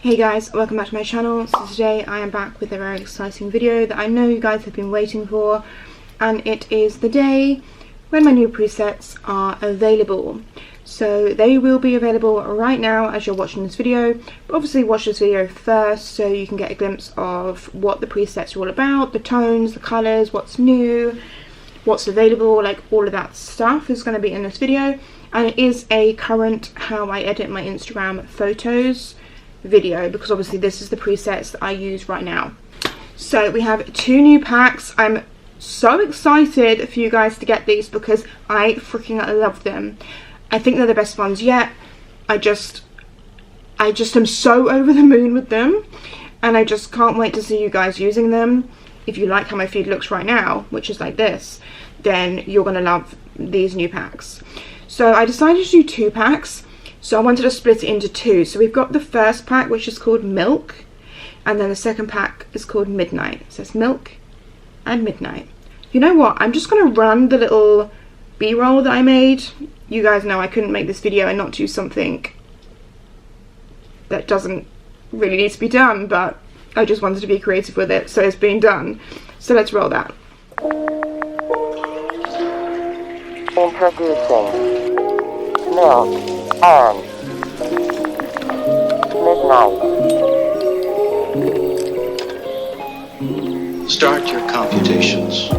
Hey guys, welcome back to my channel. So today I am back with a very exciting video that I know you guys have been waiting for, and it is the day when my new presets are available. So they will be available right now as you're watching this video, but obviously watch this video first so you can get a glimpse of what the presets are all about, the tones, the colours, what's new, what's available, like all of that stuff is going to be in this video. And it is a current how I edit my Instagram photos video, because obviously this is the presets that I use right now. So we have two new packs. I'm so excited for you guys to get these because I freaking love them. I think they're the best ones yet. I just am so over the moon with them, and I just can't wait to see you guys using them. If you like how my feed looks right now, which is like this, then you're gonna love these new packs. So I decided to do two packs. So I wanted to split it into two. So we've got the first pack, which is called Milk, and then the second pack is called Midnight. It says Milk and Midnight. You know what? I'm just going to run the little B-roll that I made. You guys know I couldn't make this video and not do something that doesn't really need to be done, but I just wanted to be creative with it, so it's being done. So let's roll that. Introducing Milk and Midnight. Start your computations.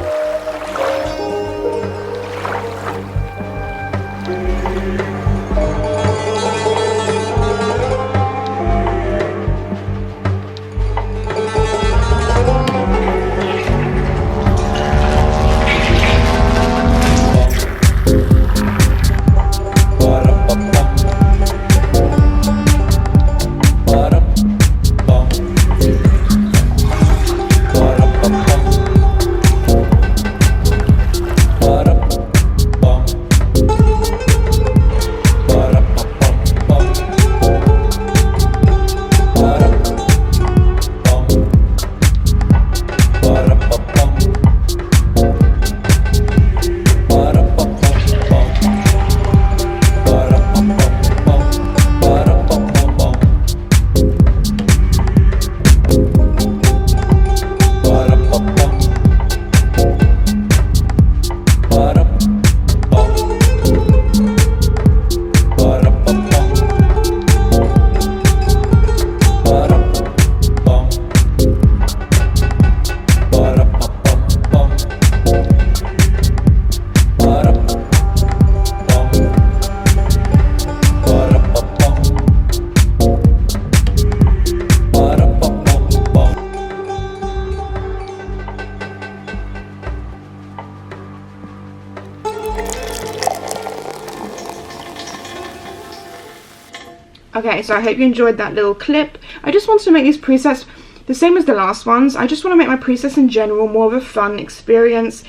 Okay, so I hope you enjoyed that little clip. I just wanted to make these presets the same as the last ones. I just want to make my presets in general more of a fun experience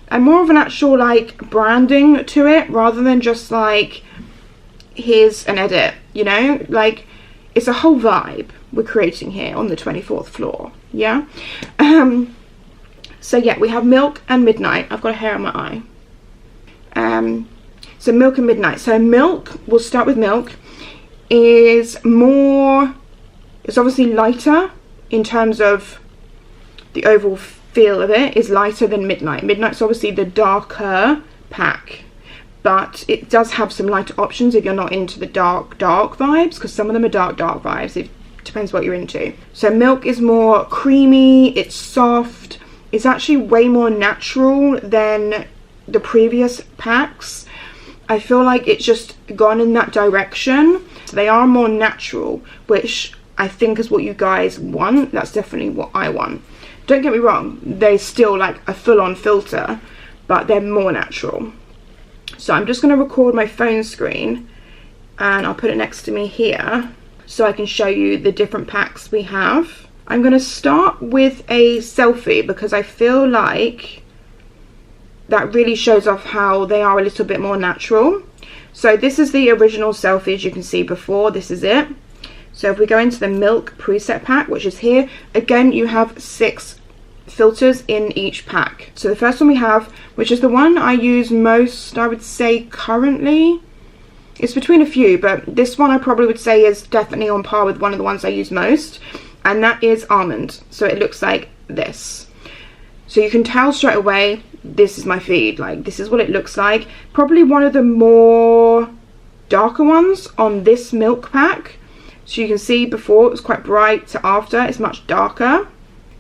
and more of an actual like branding to it, rather than just like here's an edit, you know, like it's a whole vibe we're creating here on the 24th floor. Yeah. So yeah, we have Milk and Midnight. I've got a hair on my eye. So Milk and Midnight. So Milk, we'll start with Milk. It's obviously lighter in terms of the overall feel of it, is lighter than Midnight. Midnight's obviously the darker pack, but it does have some lighter options if you're not into the dark vibes, because some of them are dark vibes. It depends what you're into. So Milk is more creamy, it's soft, it's actually way more natural than the previous packs. I feel like it's just gone in that direction. So they are more natural, which I think is what you guys want. That's definitely what I want. Don't get me wrong, they're still like a full-on filter, but they're more natural. So I'm just going to record my phone screen and I'll put it next to me here so I can show you the different packs we have. I'm going to start with a selfie because I feel like that really shows off how they are a little bit more natural. So this is the original selfie, as you can see before. This is it. So if we go into the Milk preset pack, which is here, again you have 6 filters in each pack. So the first one we have, which is the one I use most, I would say currently, It's between a few, but this one I probably would say is definitely on par with one of the ones I use most, and that is Almond. So it looks like this. So you can tell straight away, this is my feed. Like, this is what it looks like. Probably one of the more darker ones on this milk pack. So you can see before it was quite bright, to after it's much darker.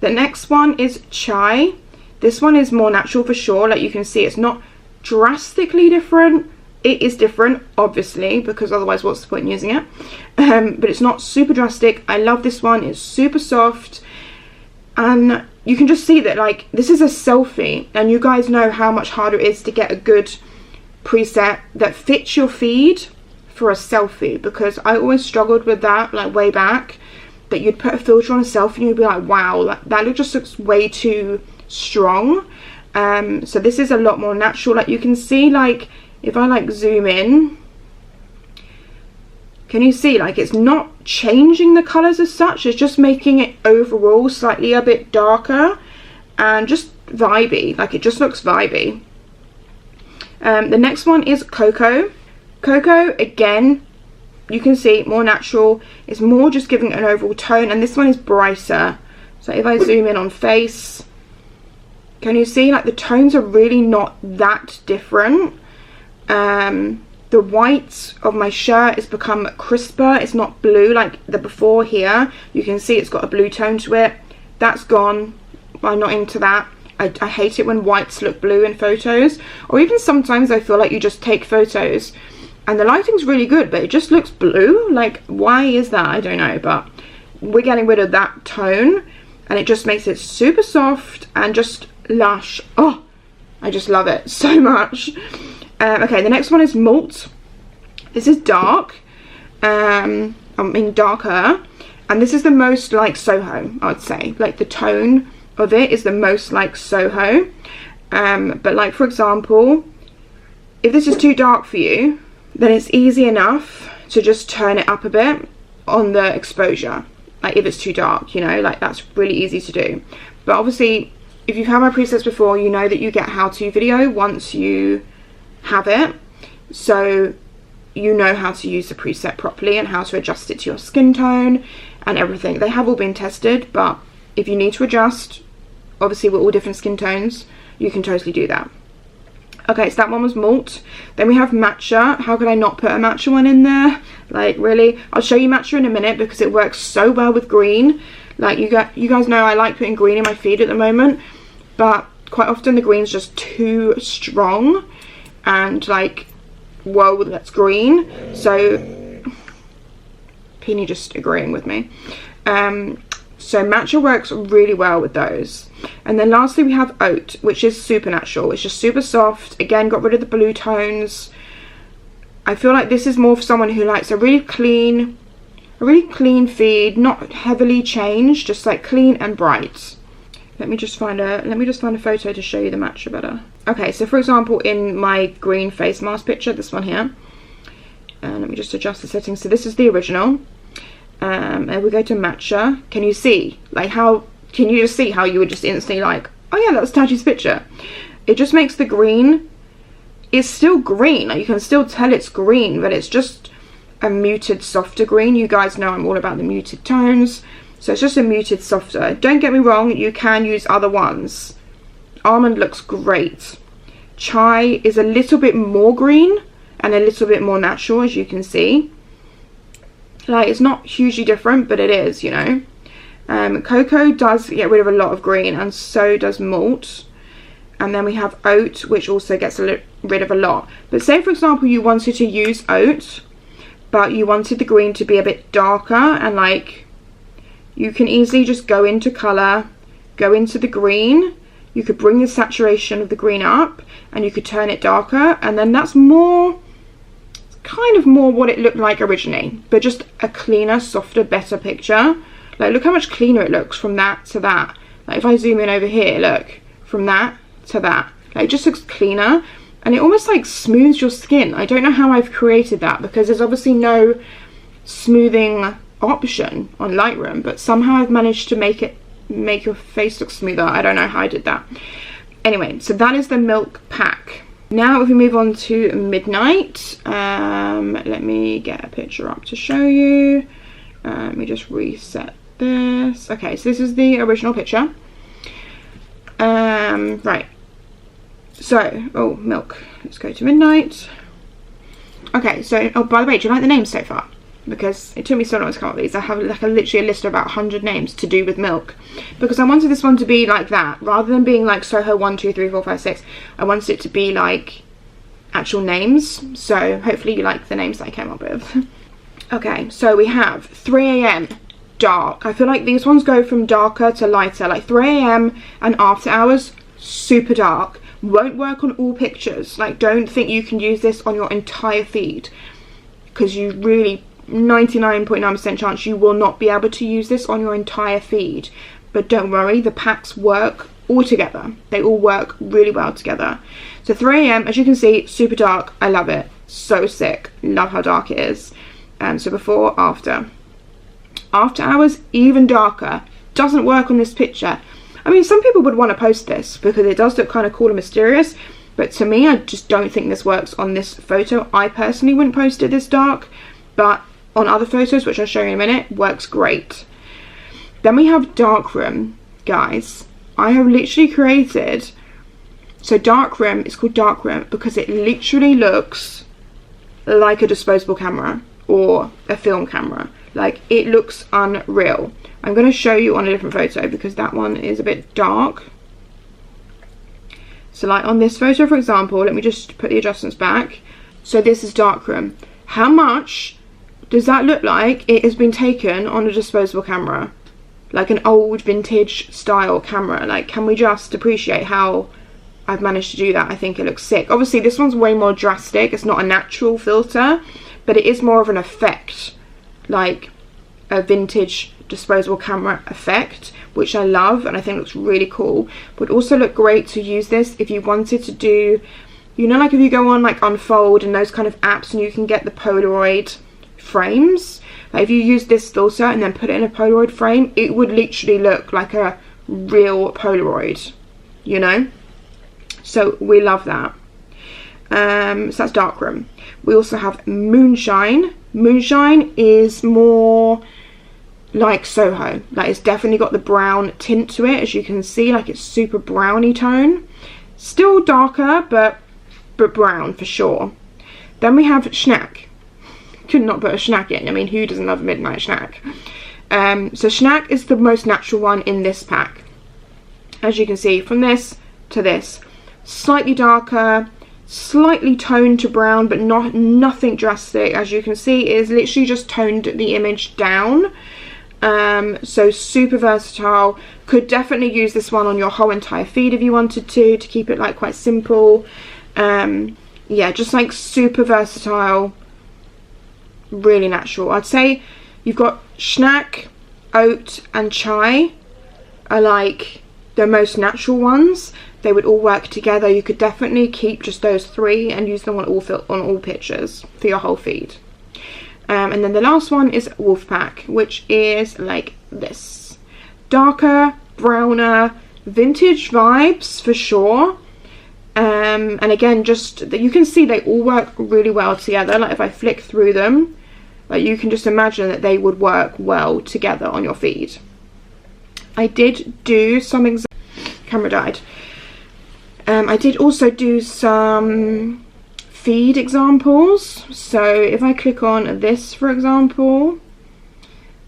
The next one is Chai. This one is more natural for sure. Like, you can see it's not drastically different. It is different, obviously, because otherwise what's the point in using it? But it's not super drastic. I love this one. It's super soft. And you can just see that, like, this is a selfie. And you guys know how much harder it is to get a good preset that fits your feed for a selfie. Because I always struggled with that, like, way back. That you'd put a filter on a selfie and you'd be like, wow, that look just looks way too strong. So this is a lot more natural. Like, you can see, like, if I like zoom in, can you see, like, it's not changing the colors as such, it's just making it overall slightly a bit darker and just vibey. Like, it just looks vibey. The next one is Cocoa. Cocoa, again, you can see more natural. It's more just giving an overall tone, and this one is brighter. So if I zoom in on face, can you see, like, the tones are really not that different. The white of my shirt has become crisper. It's not blue like the before here. You can see it's got a blue tone to it. That's gone. I'm not into that. I hate it when whites look blue in photos. Or even sometimes I feel like you just take photos and the lighting's really good, but it just looks blue. Like, why is that? I don't know. But we're getting rid of that tone. And it just makes it super soft and just lush. Oh, I just love it so much. Okay, the next one is Malt. This is dark, I mean darker, and this is the most like Soho, I would say. Like, the tone of it is the most like Soho. But like, for example, if this is too dark for you, then it's easy enough to just turn it up a bit on the exposure. Like, if it's too dark, you know, like, that's really easy to do. But obviously, if you've had my presets before, you know that you get a how-to video once you have it, so you know how to use the preset properly and how to adjust it to your skin tone and everything. They have all been tested, but if you need to adjust, obviously we're all different skin tones, you can totally do that. Okay, so that one was Malt. Then we have Matcha. How could I not put a Matcha one in there? Like, really? I'll show you Matcha in a minute because it works so well with green. Like, you guys know I like putting green in my feed at the moment, but quite often the green's just too strong. And like, whoa, that's green. So Peony just agreeing with me. So Matcha works really well with those. And then lastly we have Oat, which is super natural. It's just super soft. Again, got rid of the blue tones. I feel like this is more for someone who likes a really clean feed, not heavily changed, just like clean and bright. Let me just find a photo to show you the Matcha better. Okay, so for example, in my green face mask picture, this one here, let me just adjust the settings. So this is the original, and we go to Matcha. Can you see, like, can you just see how you would just instantly like, oh yeah, that's Tashie's picture. It just makes the green, it's still green, like, you can still tell it's green, but it's just a muted, softer green. You guys know I'm all about the muted tones. So it's just a muted, softer. Don't get me wrong, you can use other ones. Almond looks great. Chai is a little bit more green and a little bit more natural, as you can see. Like, it's not hugely different, but it is, you know. Cocoa does get rid of a lot of green, and so does Malt. And then we have Oat, which also gets rid of a lot. But say, for example, you wanted to use Oat, but you wanted the green to be a bit darker, and like, you can easily just go into colour, go into the green. You could bring the saturation of the green up and you could turn it darker, and then that's more, kind of more what it looked like originally, but just a cleaner, softer, better picture. Like, look how much cleaner it looks from that to that. Like, if I zoom in over here, look, from that to that. Like, it just looks cleaner, and it almost like smooths your skin. I don't know how I've created that, because there's obviously no smoothing option on Lightroom, but somehow I've managed to make your face look smoother. I don't know how I did that. Anyway, so that is the milk pack. Now if we move on to Midnight, let me get a picture up to show you. Let me just reset this. Okay, so this is the original picture. Right. So, oh, Milk. Let's go to Midnight. Okay, so, oh, by the way, do you like the names so far? Because it took me so long to come up with these. I have like literally a list of about 100 names to do with Milk. Because I wanted this one to be like that. Rather than being like Soho 1, 2, 3, 4, 5, 6. I wanted it to be like actual names. So, hopefully you like the names that I came up with. Okay, so we have 3 AM. Dark. I feel like these ones go from darker to lighter. Like 3 AM and after hours, super dark. Won't work on all pictures. Like, don't think you can use this on your entire feed, because you really 99.9% chance you will not be able to use this on your entire feed. But don't worry, the packs work all together. They all work really well together. So 3 AM, as you can see, super dark. I love it. So sick. Love how dark it is. So before, after. After hours, even darker. Doesn't work on this picture. I mean, some people would want to post this because it does look kind of cool and mysterious, but to me, I just don't think this works on this photo. I personally wouldn't post it this dark, but on other photos, which I'll show you in a minute, works great. Then we have Darkroom, guys. I have literally created, so Darkroom, it's called Darkroom because it literally looks like a disposable camera or a film camera. Like, it looks unreal. I'm going to show you on a different photo because that one is a bit dark. So like on this photo, for example, let me just put the adjustments back. So this is Darkroom. How much does that look like it has been taken on a disposable camera? Like an old vintage style camera. Like, can we just appreciate how I've managed to do that? I think it looks sick. Obviously this one's way more drastic. It's not a natural filter, but it is more of an effect. Like a vintage disposable camera effect, which I love and I think looks really cool. Would also look great to use this if you wanted to do, you know, like if you go on like Unfold and those kind of apps and you can get the Polaroid frames. Like if you use this filter and then put it in a Polaroid frame, it would literally look like a real Polaroid, you know. So we love that. So that's Darkroom. We also have Moonshine. Moonshine is more like Soho. Like, it's definitely got the brown tint to it, as you can see. Like, it's super browny tone. Still darker, but brown for sure. Then we have Schnack. Could not put a Schnack in. I mean, who doesn't love a midnight Schnack? So Schnack is the most natural one in this pack. As you can see, from this to this. Slightly darker, slightly toned to brown, but nothing drastic. As you can see, it is literally just toned the image down. So super versatile. Could definitely use this one on your whole entire feed if you wanted to keep it like quite simple. Yeah, just like super versatile, really natural. I'd say you've got Schnack, Oat and Chai are like the most natural ones. They would all work together. You could definitely keep just those three and use them on all pictures for your whole feed. And then the last one is Wolfpack, which is like this. Darker, browner, vintage vibes for sure. And again, just that you can see they all work really well together. Like if I flick through them, like you can just imagine that they would work well together on your feed. I did do some camera died. I did also do some feed examples. So if I click on this, for example,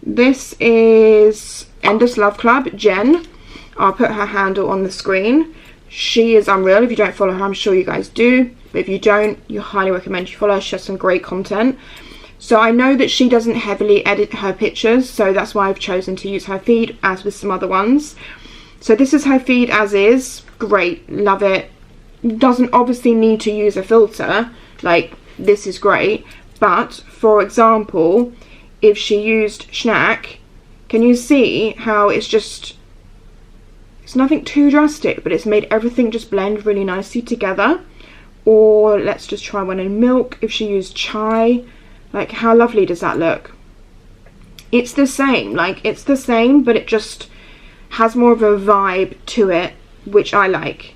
this is Endless Love Club, Jen. I'll put her handle on the screen. She is unreal. If you don't follow her, I'm sure you guys do. But if you don't, you highly recommend you follow her. She has some great content. So I know that she doesn't heavily edit her pictures, so that's why I've chosen to use her feed, as with some other ones. So this is her feed as is. Great, love it. Doesn't obviously need to use a filter. Like, this is great. But, for example, if she used Schnack, can you see how it's just... It's nothing too drastic, but it's made everything just blend really nicely together. Or let's just try one in Milk. If she used Chai, like how lovely does that look? It's the same, like it's the same, but it just has more of a vibe to it, which I like.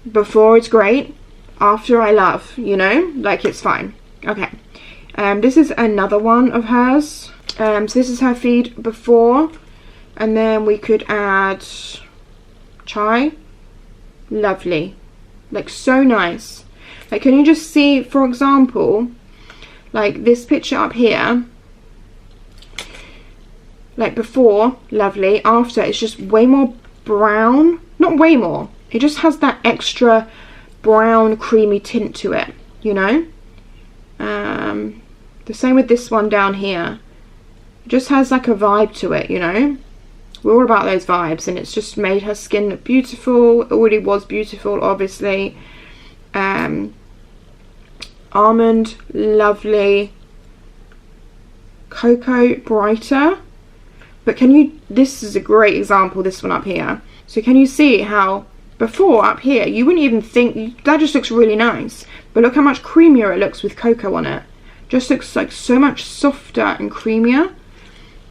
Before it's great, after I love, you know, like it's fine. Okay, this is another one of hers. So this is her feed before, and then we could add chai. Lovely, like so nice. Like, can you just see, for example, like this picture up here, like before, lovely, after it's just way more brown, not way more, it just has that extra brown creamy tint to it, you know. The same with this one down here, it just has like a vibe to it, you know. We're all about those vibes, and it's just made her skin look beautiful. It already was beautiful, obviously. Almond, lovely. Cocoa, brighter. But can you, this is a great example, this one up here. So can you see how before up here, you wouldn't even think, that just looks really nice. But look how much creamier it looks with cocoa on it. Just looks like so much softer and creamier.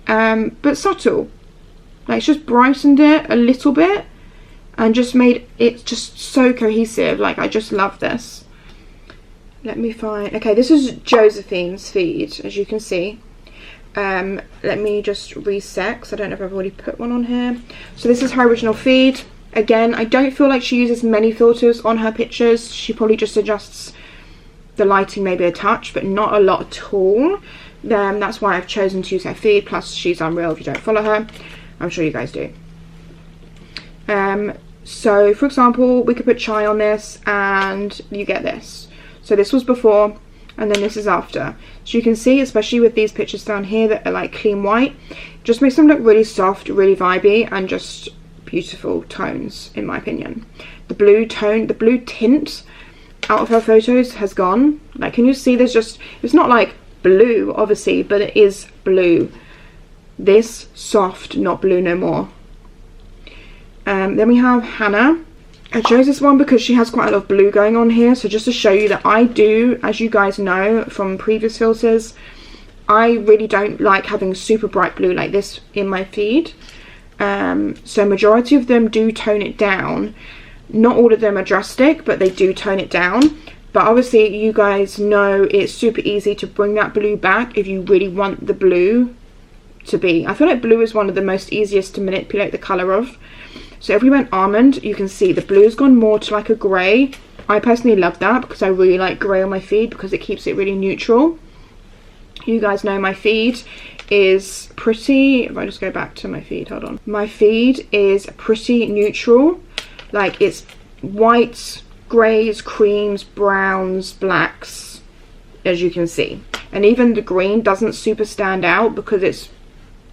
But subtle. Like, it's just brightened it a little bit and just made it just so cohesive. Like, I just love this. Let me find, okay, this is Josephine's feed, as you can see. Let me just reset, because I don't know if I've already put one on here. So this is her original feed. Again, I don't feel like she uses many filters on her pictures. She probably just adjusts the lighting maybe a touch, but not a lot at all. That's why I've chosen to use her feed. Plus, she's unreal if you don't follow her. I'm sure you guys do. So, for example, we could put chai on this, and you get this. So this was before, and then this is after. So you can see, especially with these pictures down here that are like clean white, just makes them look really soft, really vibey, and just beautiful tones, in my opinion. The blue tone, the blue tint out of her photos has gone. Like, can you see there's just, it's not like blue obviously, but it is blue. This soft, not blue no more. Then we have Hannah. I chose this one because she has quite a lot of blue going on here. So just to show you that I do, as you guys know from previous filters, I really don't like having super bright blue like this in my feed. So majority of them do tone it down. Not all of them are drastic, but they do tone it down. But obviously you guys know it's super easy to bring that blue back if you really want the blue to be. I feel like blue is one of the most easiest to manipulate the colour of. So if we went almond, you can see the blue's gone more to like a grey. I personally love that because I really like grey on my feed because it keeps it really neutral. You guys know my feed is pretty, if I just go back to my feed, hold on. My feed is pretty neutral. Like, it's whites, greys, creams, browns, blacks, as you can see. And even the green doesn't super stand out because it's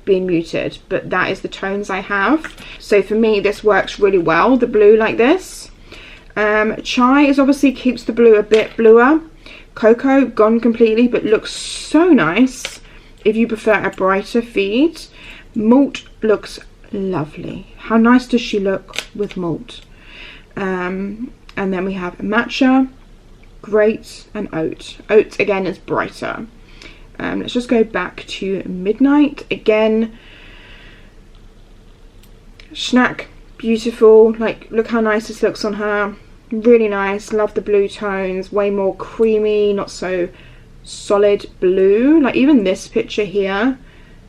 been muted, but that is the tones I have. So for me, this works really well, the blue like this. Chai is obviously keeps the blue a bit bluer. Cocoa, gone completely, but looks so nice if you prefer a brighter feed. Malt looks lovely. How nice does she look with malt? And then we have matcha, great, and oat. Oat again is brighter. Let's just go back to midnight again. Snack, beautiful. Like, look how nice this looks on her. Really nice. Love the blue tones. Way more creamy, not so solid blue. Like, even this picture here,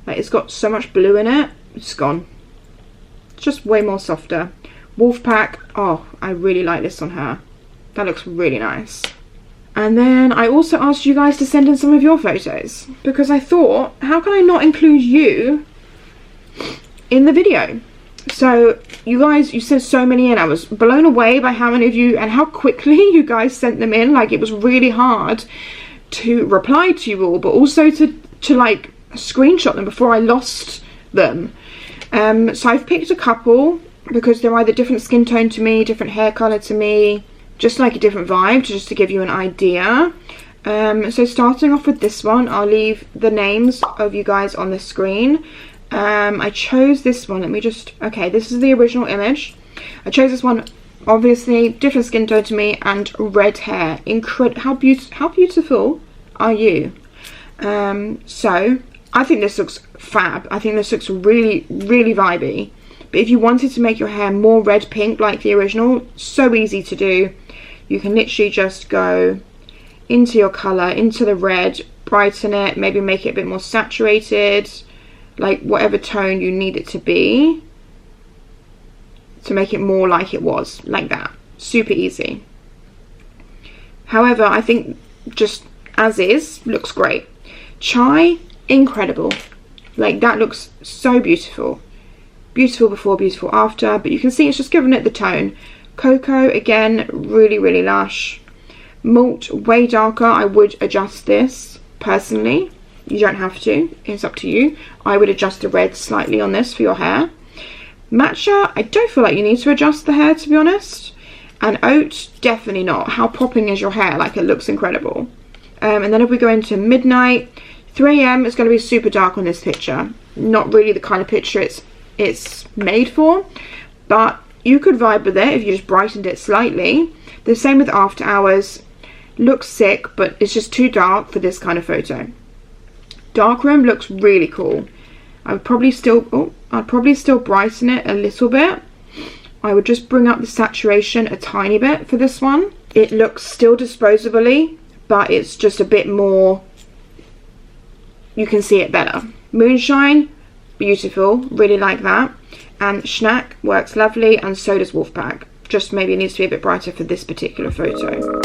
like, it's got so much blue in it. It's gone. It's just way more softer. Wolfpack, oh, I really like this on her. That looks really nice. And then I also asked you guys to send in some of your photos because I thought, how can I not include you in the video? So you guys, you sent so many in. I was blown away by how many of you and how quickly you guys sent them in. Like, it was really hard to reply to you all, but also to like screenshot them before I lost them. So I've picked a couple because they're either different skin tone to me, different hair color to me, just like a different vibe, just to give you an idea. So starting off with this one, I'll leave the names of you guys on the screen. I chose this one. Let me just, okay, this is the original image. I chose this one, obviously different skin tone to me and red hair. How beautiful are you? So I think this looks fab. I think this looks really, really vibey. But if you wanted to make your hair more red pink like the original, so easy to do. You can literally just go into your colour, into the red, brighten it, maybe make it a bit more saturated, like whatever tone you need it to be, to make it more like it was, like that. Super easy. However, I think just as is looks great. Chai, incredible. Like that looks so beautiful. Beautiful before, beautiful after, but you can see it's just given it the tone. Cocoa, again, really, really lush. Malt, way darker. I would adjust this personally. You don't have to, it's up to you. I would adjust the red slightly on this for your hair. Matcha, I don't feel like you need to adjust the hair, to be honest. And oat, definitely not. How popping is your hair? Like, it looks incredible. And then if we go into midnight, 3 AM is going to be super dark on this picture. Not really the kind of picture it's made for, but you could vibe with it if you just brightened it slightly. The same with after hours. Looks sick, but it's just too dark for this kind of photo. Darkroom looks really cool. I'd probably still brighten it a little bit. I would just bring up the saturation a tiny bit for this one. It looks still disposably, but it's just a bit more, you can see it better. Moonshine, beautiful, really like that. And Schnack works lovely, and so does Wolfpack. Just maybe it needs to be a bit brighter for this particular photo.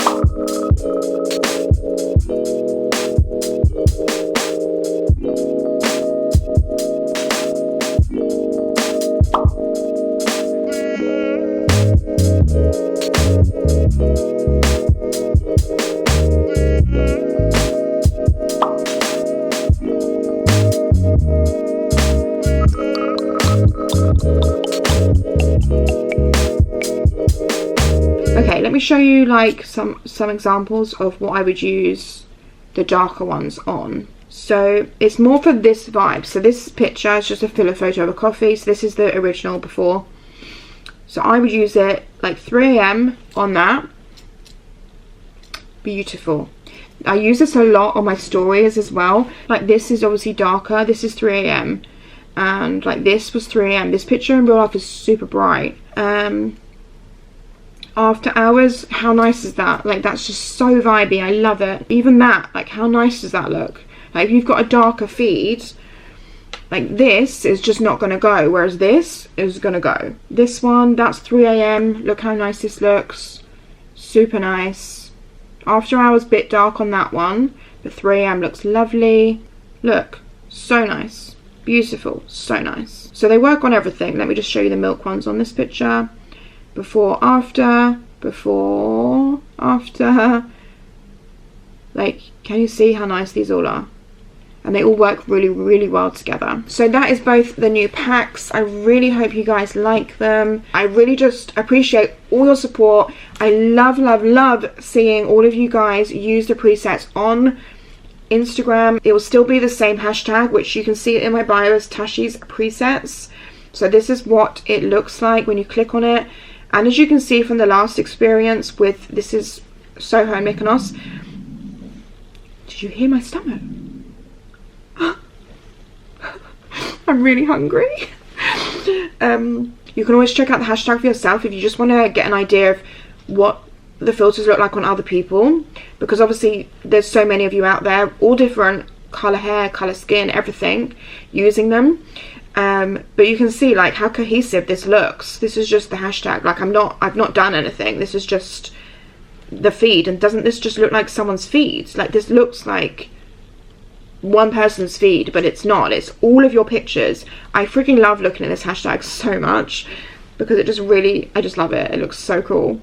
Okay, let me show you like some examples of what I would use the darker ones on. So it's more for this vibe. So this picture is just a filler photo of a coffee. So this is the original before. So I would use it like 3 AM on that. Beautiful. I use this a lot on my stories as well. Like this is obviously darker. This is 3 AM. And like this was 3 AM. This picture in real life is super bright. After hours, how nice is that? Like that's just so vibey. I love it. Even that, like how nice does that look? Like if you've got a darker feed, like this is just not gonna go, whereas this is gonna go. This one, that's 3 AM. Look how nice this looks. Super nice. After hours, bit dark on that one, but 3 AM looks lovely. Look, so nice. Beautiful, so nice. So they work on everything. Let me just show you the milk ones on this picture. Before, after, before, after. Like, can you see how nice these all are? And they all work really, really well together. So that is both the new packs. I really hope you guys like them. I really just appreciate all your support. I love, love, love seeing all of you guys use the presets on Instagram. It will still be the same hashtag, which you can see in my bio as tashiespresets. So this is what it looks like when you click on it. And as you can see from the last experience with, this is Soho and Mykonos. Did you hear my stomach? I'm really hungry. You can always check out the hashtag for yourself if you just want to get an idea of what the filters look like on other people, because obviously there's so many of you out there, all different color hair, color skin, everything, using them. But you can see like how cohesive this looks. This is just the hashtag. Like I've not done anything. This is just the feed. And doesn't this just look like someone's feed? Like this looks like one person's feed, but it's not. It's all of your pictures. I freaking love looking at this hashtag so much because it just really, I just love it. It looks so cool.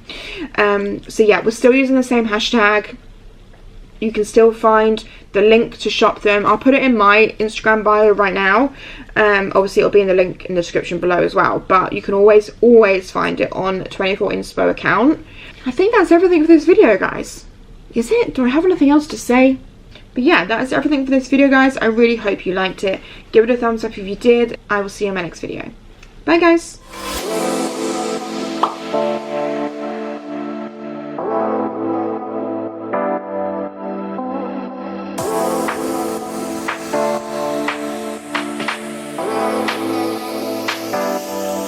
So yeah, we're still using the same hashtag. You can still find the link to shop them. I'll put it in my Instagram bio right now. Obviously it'll be in the link in the description below as well, but you can always find it on 24 Inspo account. I think that's everything for this video, guys. Is it? Do I have anything else to say? But yeah, that is everything for this video, guys. I really hope you liked it. Give it a thumbs up if you did. I will see you in my next video. Bye, guys.